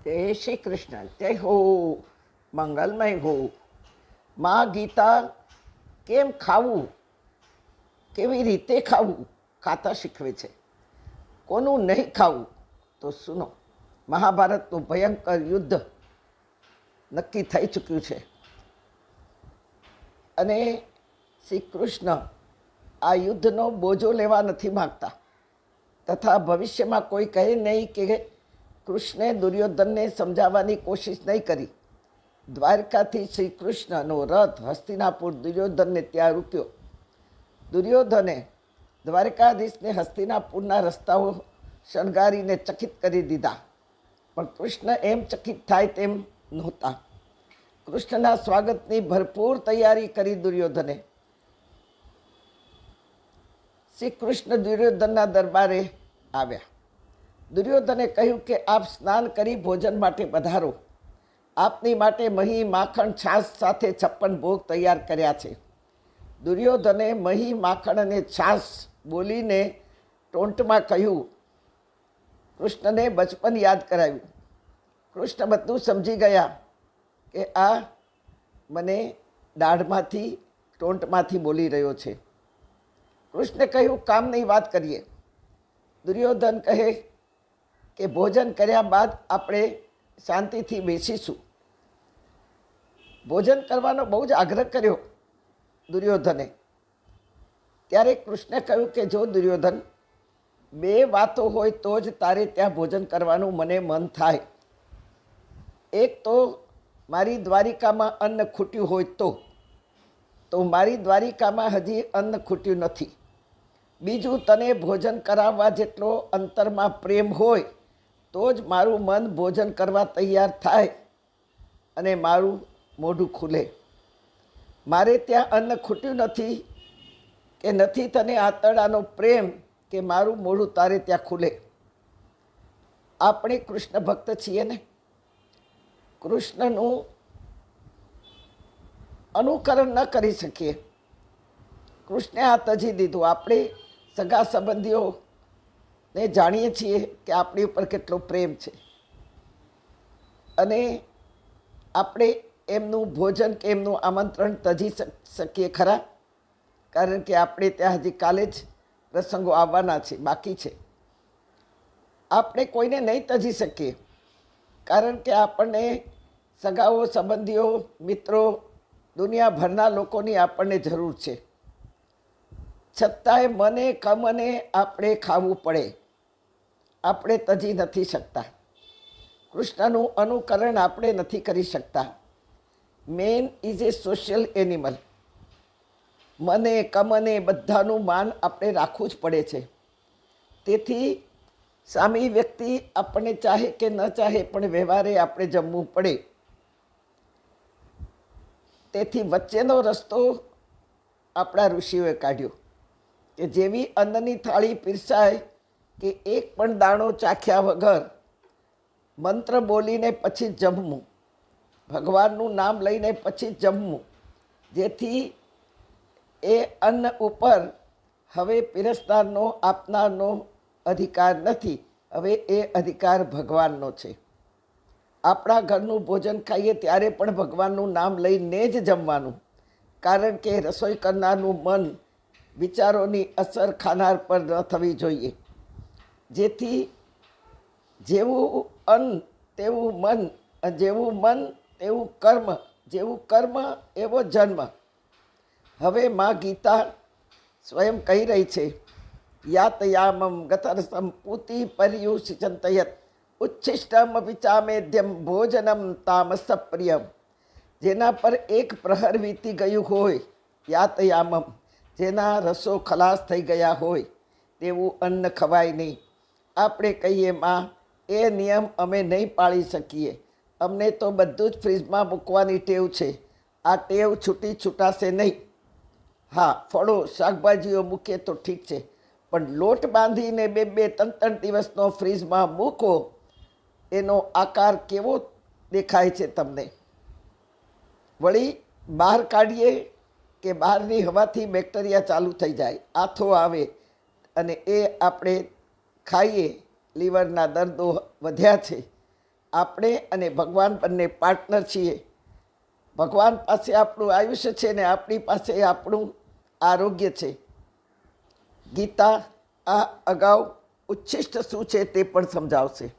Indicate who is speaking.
Speaker 1: જય શ્રી કૃષ્ણ. જય હો, મંગલમય હો. માં ગીતા કેમ ખાવું, કેવી રીતે ખાવું ખાતા શીખવે છે. કોનું નહીં ખાવું તો સુનો. મહાભારતનું ભયંકર યુદ્ધ નક્કી થઈ ચૂક્યું છે અને શ્રી કૃષ્ણ આ યુદ્ધનો બોજો લેવા નથી માગતા, તથા ભવિષ્યમાં કોઈ કહે નહીં કે કૃષ્ણે દુર્યોધનને સમજાવવાની કોશિશ નહીં કરી. દ્વારકાથી શ્રી કૃષ્ણનો રથ હસ્તિનાપુર દુર્યોધનને ત્યાં રૂક્યો. દુર્યોધને દ્વારકાધીશને હસ્તિનાપુરના રસ્તાઓ શણગારીને ચકિત કરી દીધા, પણ કૃષ્ણ એમ ચકિત થાય તેમ નહોતા. કૃષ્ણના સ્વાગતની ભરપૂર તૈયારી કરી દુર્યોધને. શ્રી કૃષ્ણ દુર્યોધનના દરબારે આવ્યા. દુર્યોધને કહ્યું કે આપ સ્નાન કરી ભોજન માટે પધારો. આપની માટે મહી, માખણ, છાશ સાથે 56 ભોગ તૈયાર કર્યા છે. દુર્યોધને મહી, માખણ અને છાશ બોલીને ટોંટમાં કહ્યું. કૃષ્ણને બચપન યાદ કરાવ્યું. કૃષ્ણ બધું સમજી ગયા કે આ મને દાઢમાંથી, ટોંટમાંથી બોલી રહ્યો છે. કૃષ્ણે કહ્યું કામની વાત કરીએ. દુર્યોધન કહે કે ભોજન કર્યા બાદ આપણે શાંતિથી બેસીશું. ભોજન કરવાનો બહુ જ આગ્રહ કર્યો દુર્યોધને. ત્યારે કૃષ્ણે કહ્યું કે જો દુર્યોધન, 2 વાતો હોય તો જ તારે ત્યાં ભોજન કરવાનું મને મન થાય. એક તો મારી દ્વારિકામાં અન્ન ખૂટ્યું હોય તો મારી દ્વારિકામાં હજી અન્ન ખૂટ્યું નથી. બીજું, તને ભોજન કરાવવા જેટલો અંતરમાં પ્રેમ હોય તો જ મારું મન ભોજન કરવા તૈયાર થાય અને મારું મોઢું ખુલે. મારે ત્યાં અન્ન ખૂટ્યું નથી કે નથી તને આતરડાનો પ્રેમ કે મારું મોઢું તારે ત્યાં ખુલે. આપણે કૃષ્ણ ભક્ત છીએ ને, કૃષ્ણનું અનુકરણ ન કરી શકીએ. કૃષ્ણે આ તજી દીધું. આપણે સગા સંબંધીઓને જાણીએ છીએ કે આપણી ઉપર કેટલો પ્રેમ છે, અને આપણે એમનું ભોજન કે એમનું આમંત્રણ તજી શકીએ ખરા? કારણ કે આપણે ત્યાં હજી કાલે જ પ્રસંગો આવવાના છે, બાકી છે. આપણે કોઈને નહીં તજી શકીએ, કારણ કે આપણને સગાઓ, સંબંધીઓ, મિત્રો, દુનિયાભરના લોકોની આપણને જરૂર છે. છતાંય મને કમને આપણે ખાવું પડે. આપણે તજી નથી શકતા. કૃષ્ણનું અનુકરણ આપણે નથી કરી શકતા. Main is A social animal. મને કમને બધાનું માન આપણે રાખવું જ પડે છે. તેથી સામી વ્યક્તિ આપણને ચાહે કે ન ચાહે પણ વ્યવહારે આપણે જમવું પડે. તેથી વચ્ચેનો રસ્તો આપણા ઋષિઓએ કાઢ્યો કે જેવી અન્નની થાળી પીરસાય કે એક પણ દાણો ચાખ્યા વગર મંત્ર બોલીને પછી જમવું, ભગવાનનું નામ લઈને પછી જમવું, જેથી એ અન્ન ઉપર હવે પીરસનારનો, આપનારનો અધિકાર નથી. હવે એ અધિકાર ભગવાનનો છે. આપણા ઘરનું ભોજન ખાઈએ ત્યારે પણ ભગવાનનું નામ લઈને જ જમવાનું, કારણ કે રસોઈ કરનારનું મન, વિચારોની અસર ખાનાર પર ન થવી જોઈએ. જેથી જેવું અન્ન તેવું મન, જેવું મન તેવું કર્મ, જેવું કર્મ એવો જન્મ. હવે માં ગીતા સ્વયં કહી રહી છે, યાતયામમ ગતરસમ પૂતિ પર્યુષિચંતયત ઉચ્છિષ્ટમ વિચામેદ્યમ ભોજનમ તામસ પ્રિયમ. જેના પર એક પ્રહર વીતી ગયું હોય, યાતયામમ, જેના રસો ખલાસ થઈ ગયા હોય, તેવું અન્ન ખવાય નહીં. આપણે કહીએ માં એ નિયમ અમે નહીં પાળી શકીએ. અમને તો બધું જ ફ્રીજમાં મૂકવાની ટેવ છે. આ ટેવ છૂટાશે નહીં. હા, ફળો, શાકભાજીઓ મૂકીએ તો ઠીક છે, પણ લોટ બાંધીને 2-3 દિવસનો ફ્રીજમાં મૂકો, એનો આકાર કેવો દેખાય છે તમને? વળી બહાર કાઢીએ કે બહારની હવાથી બેક્ટેરિયા ચાલુ થઈ જાય, આથો આવે અને એ આપણે ખાઈએ. લીવરના દર્દો વધ્યા છે, આપણે અને ભગવાન બંને પાર્ટનર છીએ. ભગવાન પાસે આપણું આયુષ્ય છે ને આપણી પાસે આપણું આરોગ્ય છે. ગીતા આ અગાઉ ઉચ્છિષ્ટ શું છે તે પણ સમજાવશે.